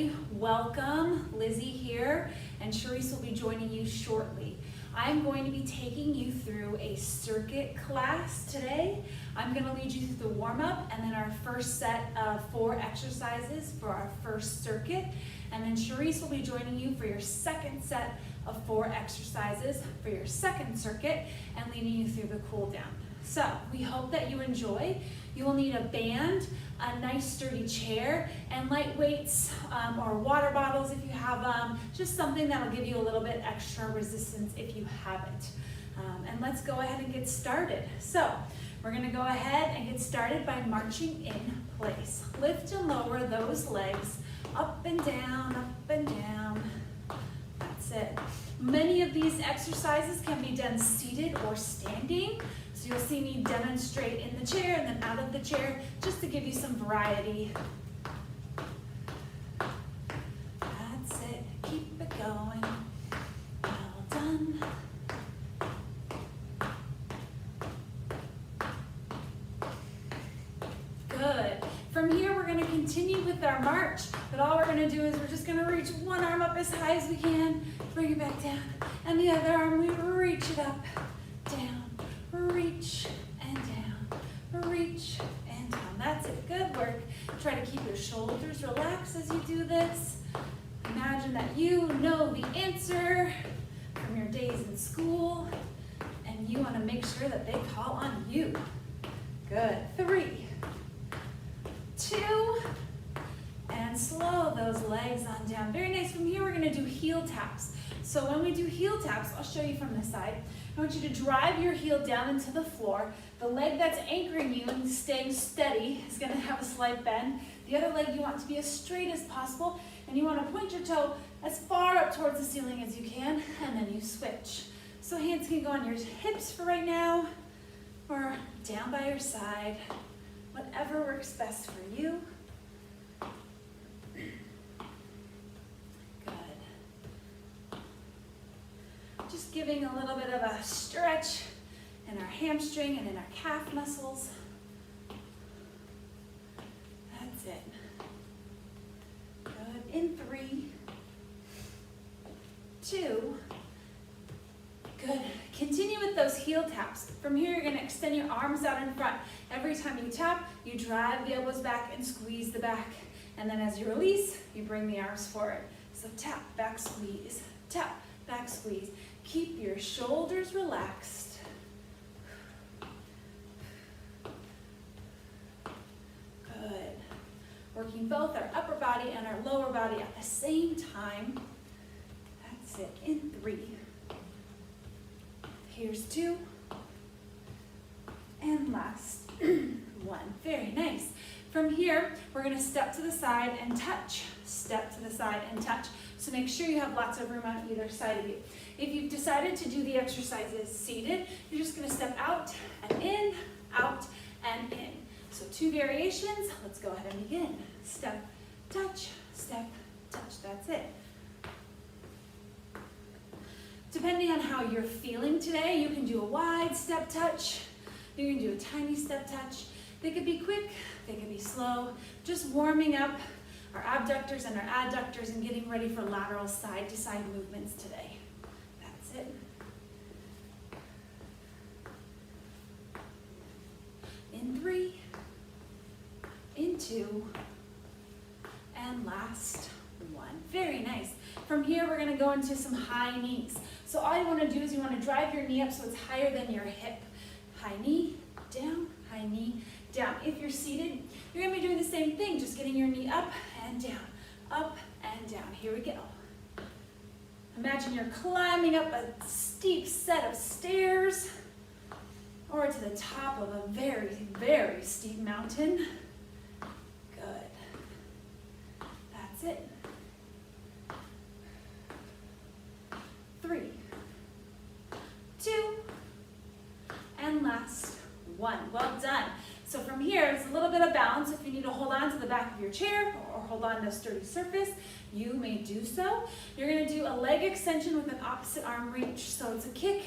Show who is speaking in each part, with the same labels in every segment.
Speaker 1: everybody. Welcome. Lizzy here, and Charisse will be joining you shortly. I'm going to be taking you through a circuit class today. I'm going to lead you through the warm-up and then our first set of 4 exercises for our first circuit. And then Charisse will be joining you for your second set of 4 exercises for your second circuit and leading you through the cool down. So we hope that you enjoy. You will need a band, a nice sturdy chair, and light weights or water bottles if you have them. Just something that will give you a little bit extra resistance if you haven't. And let's go ahead and get started. So we're going to go ahead and get started by marching in place. Lift and lower those legs up and down, up and down. That's it. Many of these exercises can be done seated or standing. So you'll see me demonstrate in the chair and then out of the chair just to give you some variety. That's it. Keep it going. Well done. Good. From here, we're going to continue with our march, but all we're going to do is we're just going to reach one arm up as high as we can, bring it back down, and the other arm, we reach it up, down. Reach and down, reach and down. That's it, good work. Try to keep your shoulders relaxed as you do this. Imagine that you know the answer from your days in school and you want to make sure that they call on you. Good, 3, 2, and slow those legs on down. Very nice. From here, we're going to do heel taps. So when we do heel taps, I'll show you from this side. I want you to drive your heel down into the floor. The leg that's anchoring you and staying steady is going to have a slight bend. The other leg you want to be as straight as possible, and you want to point your toe as far up towards the ceiling as you can, and then you switch. So hands can go on your hips for right now, or down by your side, whatever works best for you. Just giving a little bit of a stretch in our hamstring and in our calf muscles. That's it. Good. In 3, 2. Good. Continue with those heel taps. From here, you're going to extend your arms out in front. Every time you tap, you drive the elbows back and squeeze the back. And then as you release, you bring the arms forward. So tap, back, squeeze. Tap, back, squeeze. Keep your shoulders relaxed. Good. Working both our upper body and our lower body at the same time. That's it. In 3. Here's 2. And last 1. Very nice. From here, we're going to step to the side and touch. Step to the side and touch. So make sure you have lots of room on either side of you. If you've decided to do the exercises seated, you're just going to step out and in, out and in. So 2 variations. Let's go ahead and begin. Step, touch, step, touch. That's it. Depending on how you're feeling today, you can do a wide step touch. You can do a tiny step touch. They could be quick, they could be slow. Just warming up our abductors and our adductors and getting ready for lateral side-to-side movements today. That's it. In 3, in 2, and last 1. Very nice. From here, we're going to go into some high knees. So all you want to do is you want to drive your knee up so it's higher than your hip. High knee, down, high knee, down. If you're seated, you're going to be doing the same thing, just getting your knee up and down, up and down. Here we go. Imagine you're climbing up a steep set of stairs or to the top of a very, very steep mountain. Good. That's it. 3, 2, and last 1. Well done. So from here, it's a little bit of balance. If you need to hold on to the back of your chair or hold on to a sturdy surface, you may do so. You're going to do a leg extension with an opposite arm reach. So it's a kick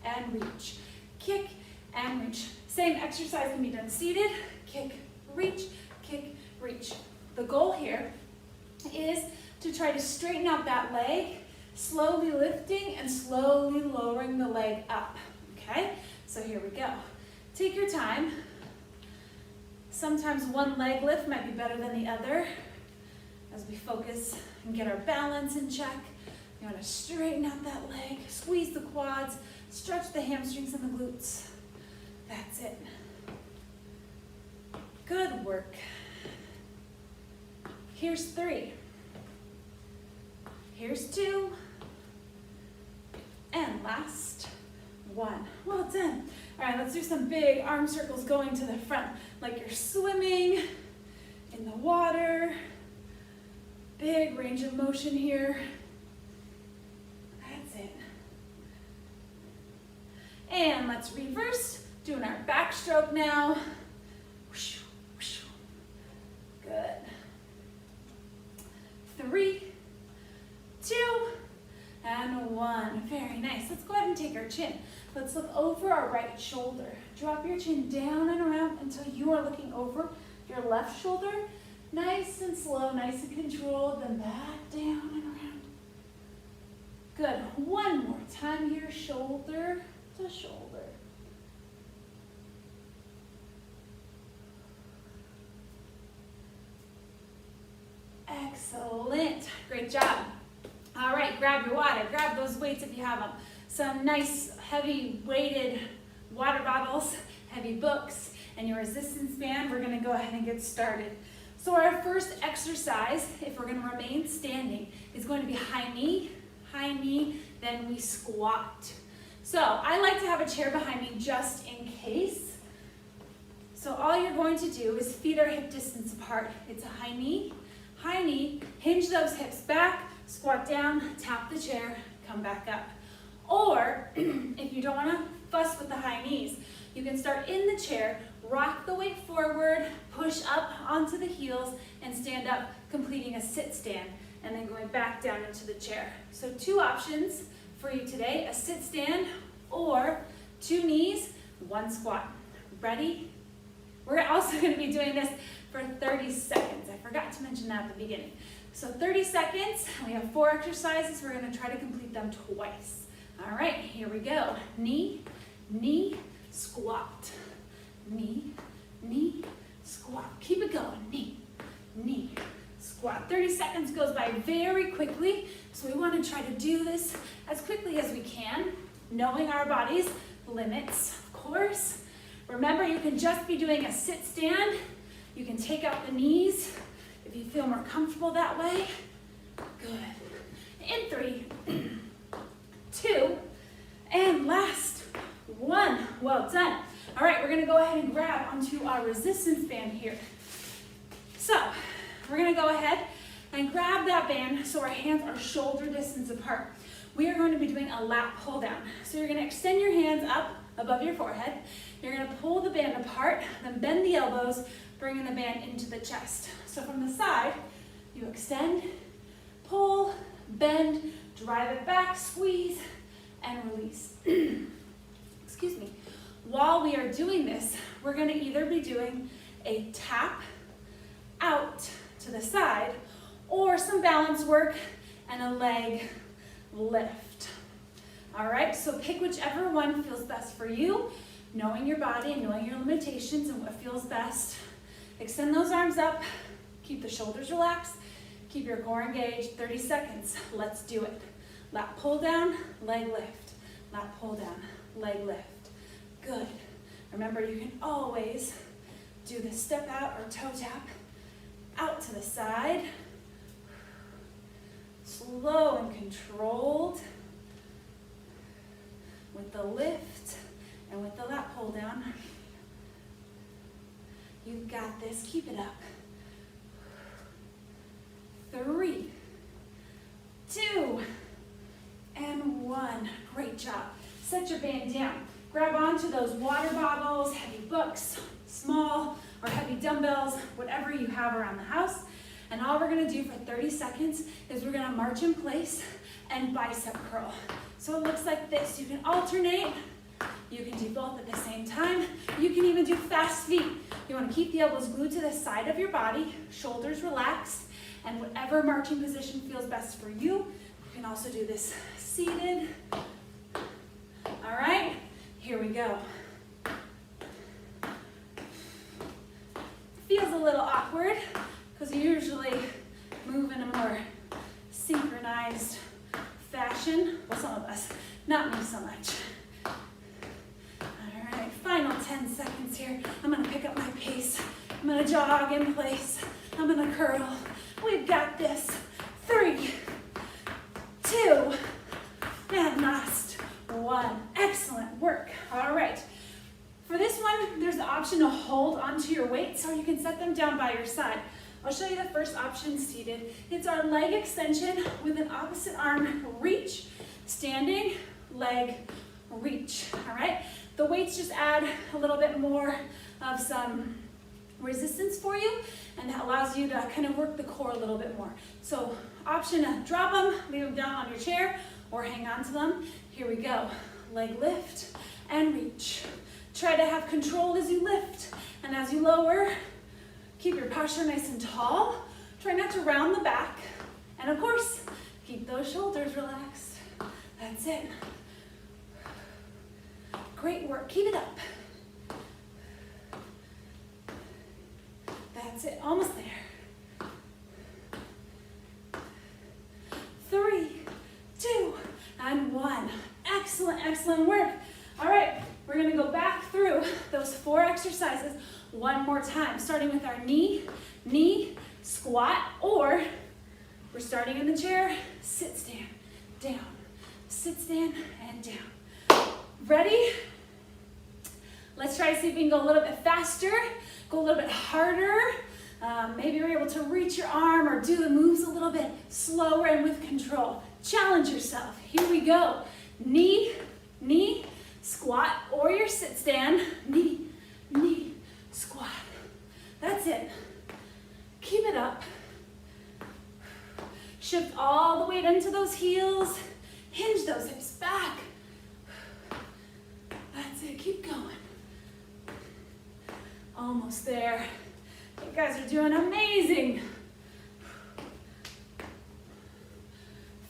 Speaker 1: and reach. Kick and reach. Same exercise can be done seated. Kick, reach, reach. The goal here is to try to straighten out that leg, slowly lifting and slowly lowering the leg up, okay? So here we go. Take your time. Sometimes one leg lift might be better than the other as we focus and get our balance in check. You want to straighten out that leg, squeeze the quads, stretch the hamstrings and the glutes. That's it. Good work. Here's 3. Here's 2. And last 1. Well done. All right, let's do some big arm circles going to the front, like you're swimming in the water. Big range of motion here. That's it. And let's reverse, doing our backstroke now. Good. 3, 2, and 1. Very nice. Let's go ahead and take our chin. Let's look over our right shoulder. Drop your chin down and around until you are looking over your left shoulder. Nice and slow, nice and controlled, then back down and around. Good. One more time here, shoulder to shoulder. Excellent. Great job. All right, grab your water. Grab those weights if you have them. Some nice heavy weighted water bottles, heavy books, and your resistance band. We're going to go ahead and get started. So our first exercise, if we're going to remain standing, is going to be high knee, then we squat. So I like to have a chair behind me just in case. So all you're going to do is feet are hip distance apart. It's a high knee, hinge those hips back, squat down, tap the chair, come back up. Or if you don't want to fuss with the high knees, you can start in the chair, rock the weight forward, push up onto the heels, and stand up, completing a sit stand, and then going back down into the chair. So 2 options for you today, a sit stand or 2 knees, 1 squat. Ready? We're also going to be doing this for 30 seconds. I forgot to mention that at the beginning. So 30 seconds, we have 4 exercises. We're going to try to complete them twice. All right, here we go. Knee, knee, squat. Knee, knee, squat. Keep it going. Knee, knee, squat. 30 seconds goes by very quickly, so we want to try to do this as quickly as we can, knowing our body's limits, of course. Remember, you can just be doing a sit stand. You can take out the knees if you feel more comfortable that way. Good. In 3, 2, and last 1. Well done. All right, we're going to go ahead and grab onto our resistance band here. So we're going to go ahead and grab that band so our hands are shoulder distance apart. We are going to be doing a lat pull down. So you're going to extend your hands up above your forehead. You're going to pull the band apart, then bend the elbows, bringing the band into the chest. So from the side, you extend, pull, bend, drive it back, squeeze, and release. Excuse me. While we are doing this, we're going to either be doing a tap out to the side or some balance work and a leg lift. All right, so pick whichever one feels best for you, knowing your body and knowing your limitations and what feels best. Extend those arms up, keep the shoulders relaxed, keep your core engaged. 30 seconds, let's do it. Lat pull down, leg lift. Lat pull down, leg lift. Good. Remember, you can always do the step out or toe tap out to the side. Slow and controlled with the lift and with the lat pull down. You've got this. Keep it up. 3, 2, and 1. Great job. Set your band down. Grab onto those water bottles, heavy books, small or heavy dumbbells, whatever you have around the house. And all we're going to do for 30 seconds is we're going to march in place and bicep curl. So it looks like this. You can alternate You can do both at the same time. You can even do fast feet. You want to keep the elbows glued to the side of your body, shoulders relaxed, and whatever marching position feels best for you. You can also do this seated. All right, here we go. Feels a little awkward because you usually move in a more synchronized fashion. Well, some of us, not me so much. All right, final 10 seconds here. I'm gonna pick up my pace. I'm gonna jog in place. I'm gonna curl. We've got this. 3, 2, and last 1. Excellent work. All right. For this one, there's the option to hold onto your weights, or you can set them down by your side. I'll show you the first option, seated. It's our leg extension with an opposite arm reach, standing, leg, reach, all right? The weights just add a little bit more of some resistance for you, and that allows you to kind of work the core a little bit more. So option to drop them, leave them down on your chair, or hang on to them. Here we go. Leg lift and reach. Try to have control as you lift, and as you lower, keep your posture nice and tall. Try not to round the back, and of course, keep those shoulders relaxed. That's it. Great work, keep it up. That's it, almost there. 3, 2, and 1. Excellent, excellent work. All right, we're gonna go back through those 4 exercises one more time, starting with our knee, squat, or we're starting in the chair, sit, stand, down, sit, stand, and down. Ready? Let's try to see if we can go a little bit faster, go a little bit harder. Maybe you're able to reach your arm or do the moves a little bit slower and with control. Challenge yourself. Here we go. Knee, squat, or your sit stand. Knee, squat. That's it. Keep it up. Shift all the weight into those heels. Hinge those hips back. That's it. Keep going. Almost there. You guys are doing amazing.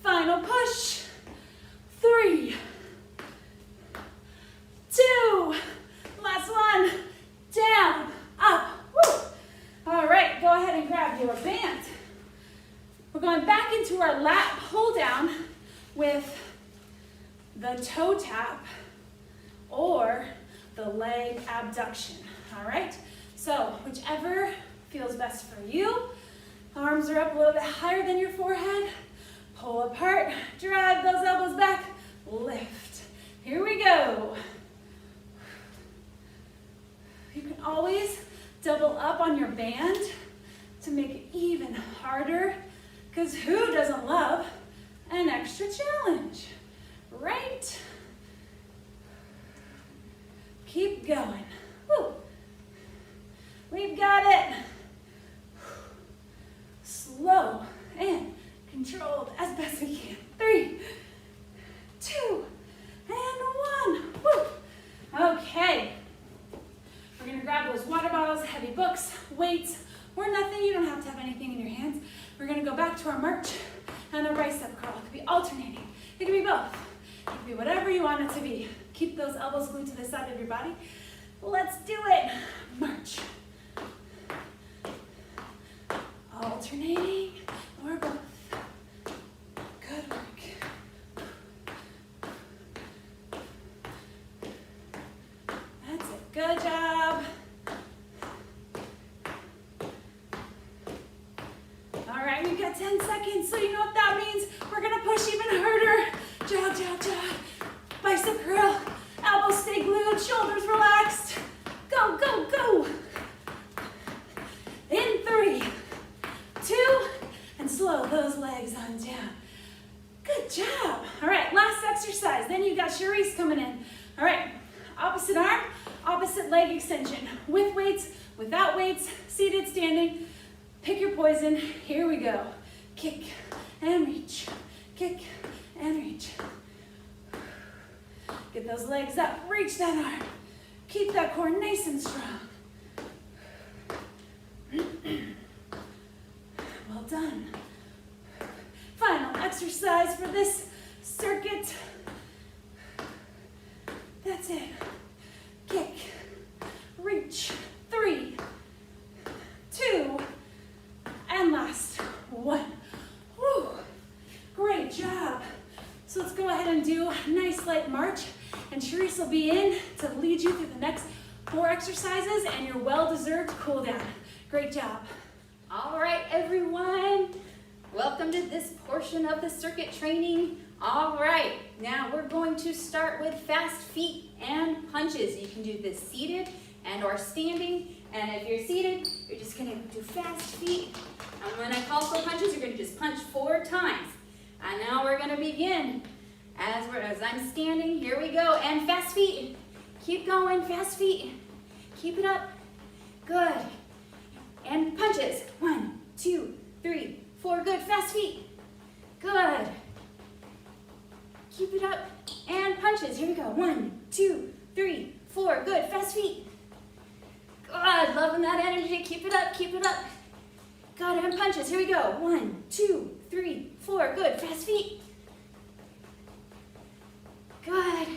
Speaker 1: Final push. 3, 2, last one. Down, up. Woo. All right, go ahead and grab your band. We're going back into our lat pull down with the toe tap or the leg abduction. All right, so whichever feels best for you. Arms are up a little bit higher than your forehead. Pull apart, drive those elbows back, lift. Here we go. You can always double up on your band to make it even harder, because who doesn't love an extra challenge, right? Keep going. Woo. We've got it. Slow and controlled as best we can. 3, 2, and 1. Woo. Okay. We're gonna grab those water bottles, heavy books, weights, or nothing. You don't have to have anything in your hands. We're gonna go back to our march and a bicep curl. It could be alternating. It could be both. It could be whatever you want it to be. Keep those elbows glued to the side of your body. Let's do it. March. Alternating or both. Good work. That's it. Good job. All right, we've got 10 seconds, so you know what that means. We're gonna push even harder. Jog, jog, jog. Bicep curl. Elbows stay glued, shoulders relaxed. Go, go, go. In 3, 2, and slow those legs on down. Good job. All right, last exercise. Then you got Charisse coming in. All right, opposite arm, opposite leg extension. With weights, without weights, seated, standing. Pick your poison. Here we go. Kick and reach. Kick and reach. Get those legs up, reach that arm. Keep that core nice and strong. Well done. Final exercise for this circuit. That's it. Kick, reach, 3, 2, and last 1. Whew. Great job. So let's go ahead and do a nice light march, and Charisse will be in to lead you through the next 4 exercises and your well-deserved cool down. Great job.
Speaker 2: All right, everyone. Welcome to this portion of the circuit training. All right, now we're going to start with fast feet and punches. You can do this seated and or standing. And if you're seated, you're just gonna do fast feet. And when I call for punches, you're gonna just punch 4 times. And now we're gonna begin. As I'm standing, here we go. And fast feet. Keep going, fast feet. Keep it up. Good. And punches. 1, 2, 3, 4. Good. Fast feet. Good. Keep it up. And punches. Here we go. 1, 2, 3, 4. Good. Fast feet. Good. Loving that energy. Keep it up. Keep it up. Good. And punches. Here we go. 1, 2, 3, 4. Good. Fast feet. Good.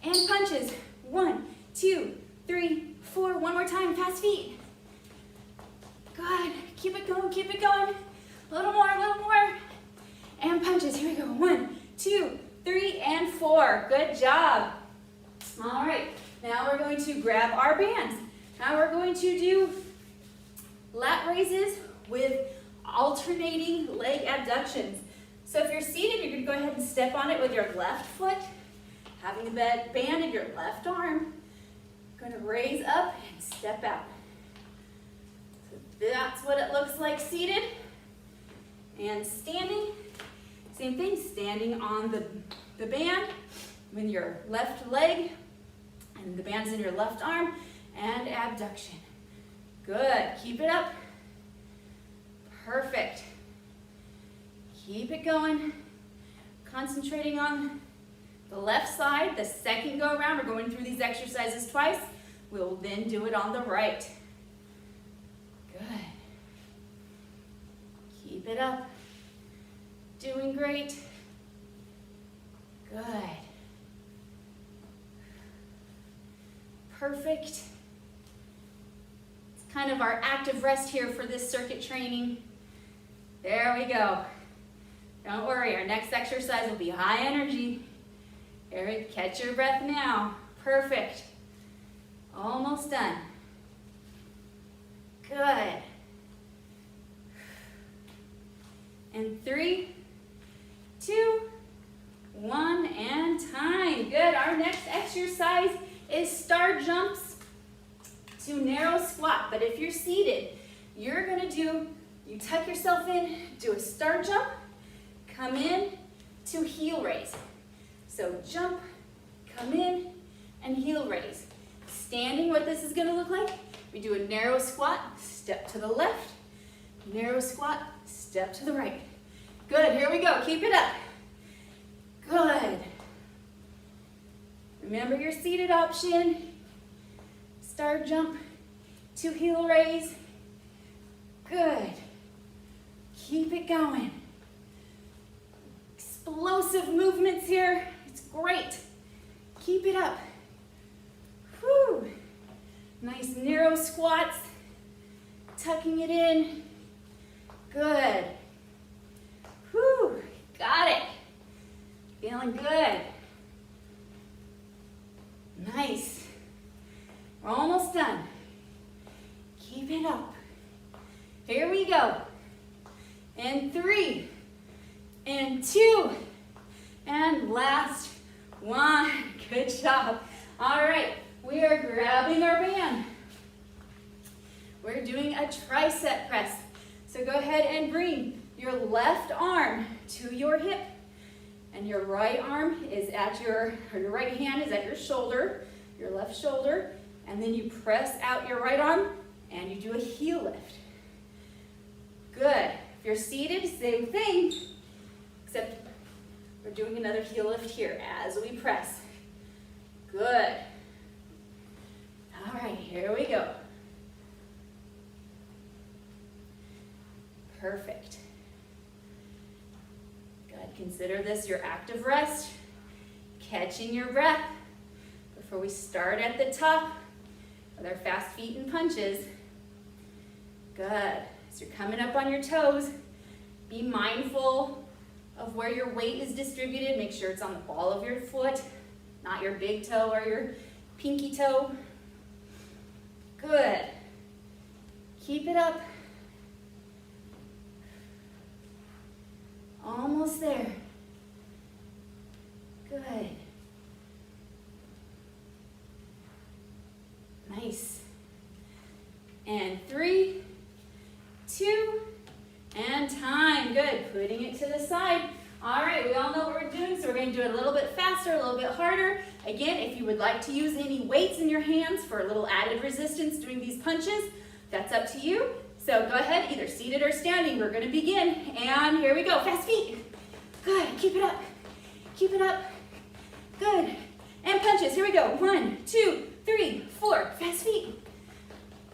Speaker 2: And punches. 1, 2, 3, 4. One more time. Fast feet. Good. Keep it going. Keep it going. A little more. A little more. And punches. Here we go. 1, 2, 3, and 4. Good job. All right. Now we're going to grab our bands. Now we're going to do lat raises with alternating leg abductions. So if you're seated, you're going to go ahead and step on it with your left foot, having the band in your left arm. Going to raise up and step out. So that's what it looks like seated. And standing, same thing, standing on the band with your left leg, and the band's in your left arm, and abduction. Good, keep it up. Perfect. Keep it going. Concentrating on the left side. The second go around, we're going through these exercises twice. We'll then do it on the right. Good. Keep it up. Doing great. Good. Perfect. It's kind of our active rest here for this circuit training. There we go. Don't worry, our next exercise will be high energy. Eric, catch your breath now. Perfect. Almost done. Good. And 3, 2, 1, and time. Good. Our next exercise is star jumps to narrow squat. But if you're seated, you're going to you tuck yourself in, do a star jump, come in to heel raise. So jump, come in, and heel raise. Standing, what this is going to look like, we do a narrow squat, step to the left, narrow squat, step to the right. Good, here we go, keep it up. Good. Remember your seated option. Star jump to heel raise. Good. Keep it going. Explosive movements here. It's great. Keep it up. Whew. Nice narrow squats. Tucking it in. Good. Whew. Got it. Feeling good. Nice. We're almost done. Keep it up. Here we go. And 3, and 2, and last 1. Good job. All right, we are grabbing our band. We're doing a tricep press. So go ahead and bring your left arm to your hip, and your right arm is at your right hand is at your shoulder, your left shoulder, and then you press out your right arm and you do a heel lift. Good. If you're seated, same thing, except we're doing another heel lift here as we press. Good. All right, here we go. Perfect. Good. Consider this your active rest. Catching your breath before we start at the top with our fast feet and punches. Good. As you're coming up on your toes, be mindful of where your weight is distributed. Make sure it's on the ball of your foot, not your big toe or your pinky toe. Good. Keep it up. Almost there. Good. Nice. And 3, 2, and time. Good. Putting it to the side. All right, we all know what we're doing, so we're going to do it a little bit faster, a little bit harder. Again, if you would like to use any weights in your hands for a little added resistance doing these punches, that's up to you. So go ahead, either seated or standing. We're going to begin. And here we go. Fast feet. Good. Keep it up. Keep it up. Good. And punches. Here we go. 1, 2, 3, 4. Fast feet.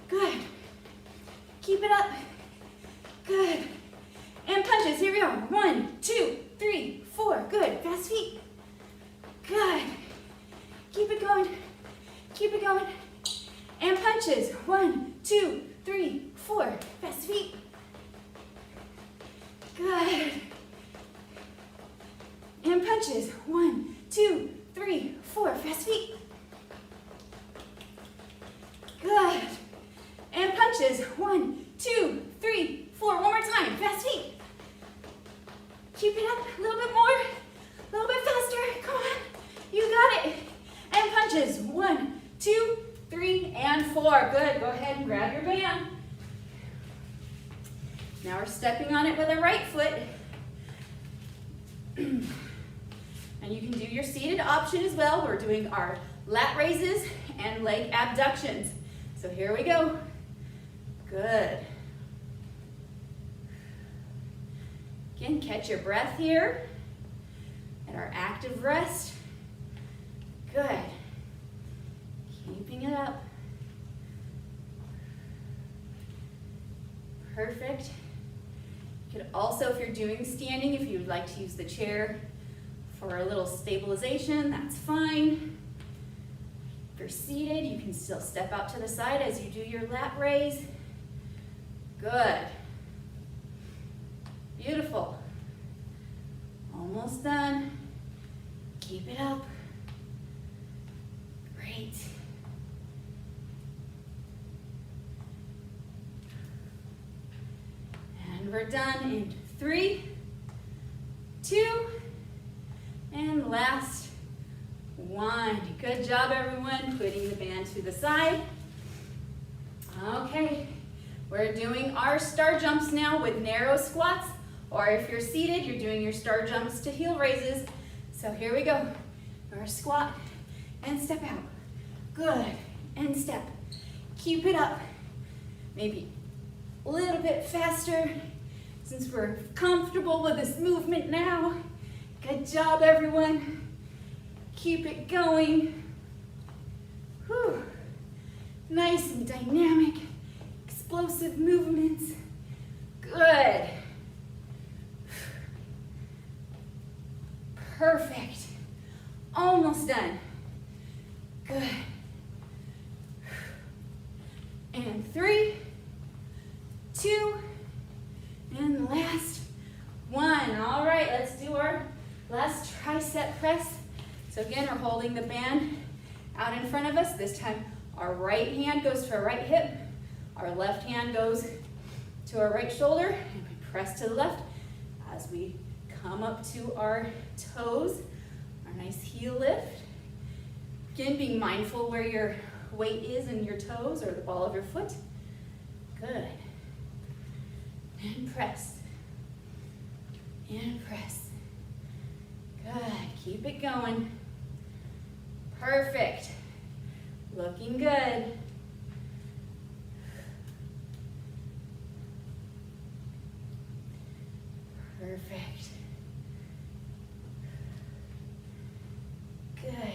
Speaker 2: Good. Keep it up. Good. And punches. Here we go. 1, 2, 3, 4. Good. Fast feet. Good. Keep it going. Keep it going. And punches. 1, 2, 3, 4. Fast feet. Good. And punches. 1, 2, 3, 4. Fast feet. Good. And punches. 1, 2, 3, 4. One more time. Fast feet. Keep it up. A little bit more. A little bit faster. Come on. You got it. And punches. 1, 2, 3, and 4. Good. Go ahead and grab your band. Now we're stepping on it with our right foot. And you can do your seated option as well. We're doing our lat raises and leg abductions. So here we go. Good. Again, catch your breath here at our active rest. Good. Keeping it up. Perfect. You could also, if you're doing standing, if you would like to use the chair for a little stabilization, that's fine. If you're seated, you can still step out to the side as you do your lat raise. Good. Beautiful. Almost done. Keep it up. Great. And we're done in 3, 2, and last 1. Good job, everyone. Putting the band to the side. Okay, we're doing our star jumps now with narrow squats, or if you're seated, you're doing your star jumps to heel raises. So here we go. Our squat and step out. Good, and step. Keep it up. Maybe a little bit faster since we're comfortable with this movement now. Good job, everyone. Keep it going. Whew. Nice and dynamic, explosive movements. Good. Perfect. Almost done. Good. And 3, 2, and last 1. All right, let's do our last tricep press. So again, we're holding the band out in front of us. This time, our right hand goes to our right hip. Our left hand goes to our right shoulder, and we press to the left as we come up to our toes. Our nice heel lift. Again, being mindful where your weight is in your toes or the ball of your foot. Good. And press. And press. Good. Keep it going. Perfect. Looking good. Perfect. Good.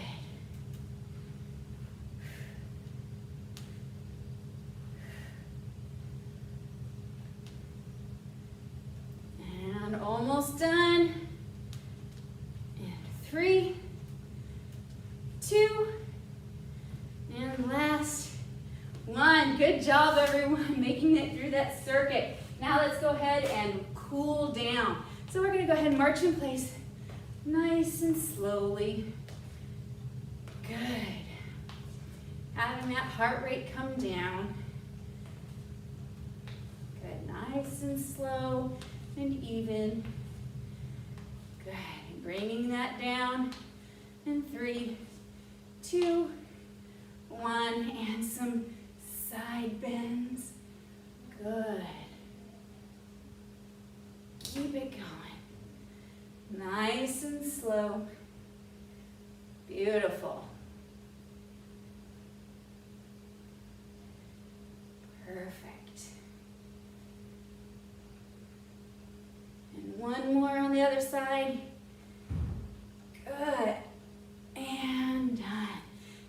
Speaker 2: fun. Good job, everyone, making it through that circuit. Now let's go ahead and cool down. So we're gonna go ahead and march in place nice and slowly. Good. Having that heart rate come down. Good, nice and slow and even. Good, and bringing that down. And 3, 2, 1, and some side bends. Good. Keep it going. Nice and slow. Beautiful. Perfect. And one more on the other side. Good. And done.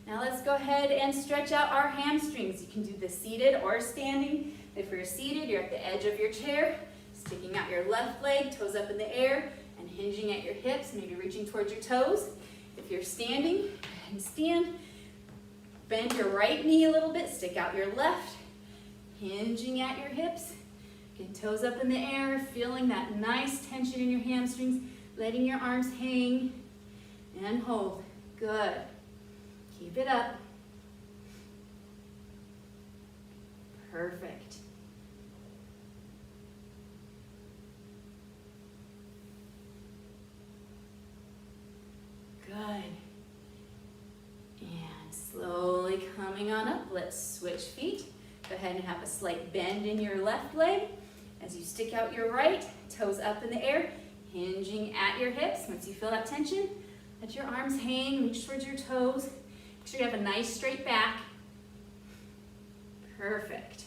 Speaker 2: Now let's go ahead and stretch out our hamstrings. You can do this seated or standing. If you're seated, you're at the edge of your chair, sticking out your left leg, toes up in the air, and hinging at your hips, maybe reaching towards your toes. If you're standing, go ahead and stand. Bend your right knee a little bit, stick out your left, hinging at your hips. Again, toes up in the air, feeling that nice tension in your hamstrings, letting your arms hang and hold. Good. Keep it up. Perfect. Good. And slowly coming on up, let's switch feet. Go ahead and have a slight bend in your left leg. As you stick out your right, toes up in the air, hinging at your hips. Once you feel that tension, let your arms hang, reach towards your toes. Make sure you have a nice straight back. Perfect.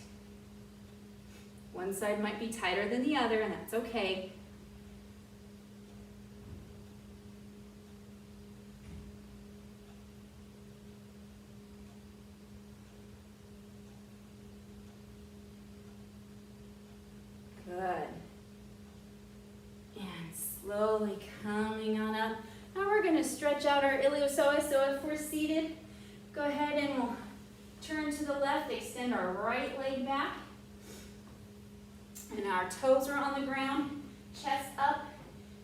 Speaker 2: One side might be tighter than the other, and that's okay. Good. And slowly coming on up. Now we're going to stretch out our iliopsoas. So if we're seated, go ahead and we'll turn to the left, extend our right leg back. And our toes are on the ground, chest up,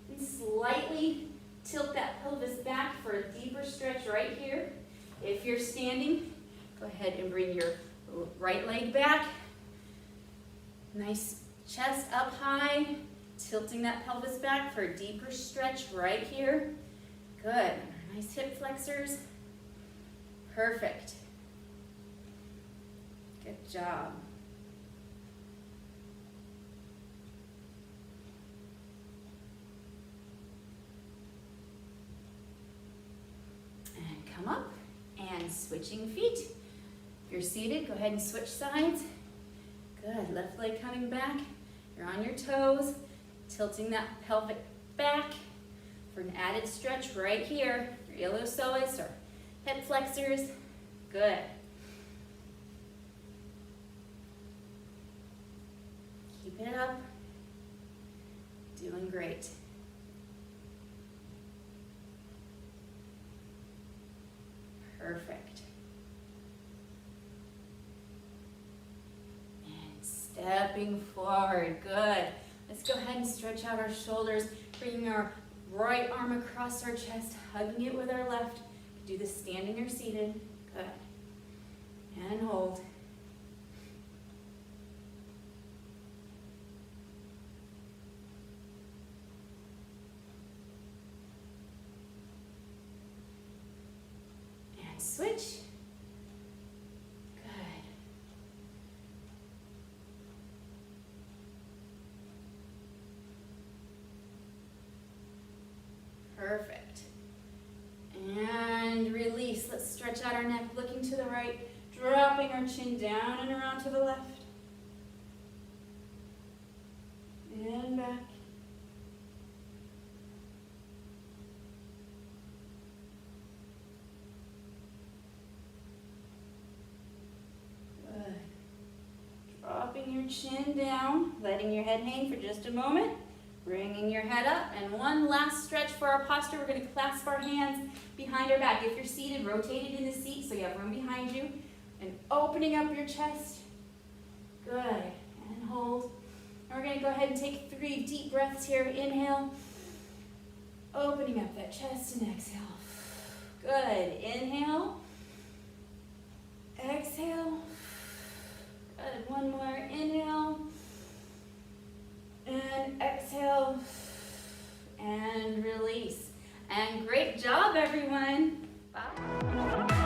Speaker 2: and slightly tilt that pelvis back for a deeper stretch right here. If you're standing, go ahead and bring your right leg back. Nice chest up high, tilting that pelvis back for a deeper stretch right here. Good. Nice hip flexors. Perfect. Good job. And come up and switching feet. If you're seated, go ahead and switch sides. Good. Left leg coming back. You're on your toes, tilting that pelvic back for an added stretch right here. Your iliopsoas or hip flexors. Good. Keep it up. Doing great. Perfect. And stepping forward. Good. Let's go ahead and stretch out our shoulders, bringing our right arm across our chest, hugging it with our left. Do this standing or seated. Good. And hold. And switch. Good. Perfect. And release. Let's stretch out our neck, looking to the right, dropping our chin down and around to the left. And back. Good. Dropping your chin down, letting your head hang for just a moment. Bringing your head up, and one last stretch for our posture. We're going to clasp our hands behind our back. If you're seated, rotate it in the seat so you have room behind you. and opening up your chest. Good, and hold. And we're gonna go ahead and take 3 deep breaths here. Inhale, opening up that chest, and exhale. Good, inhale, exhale. Good, one more, inhale, and exhale, and release. And great job, everyone. Bye.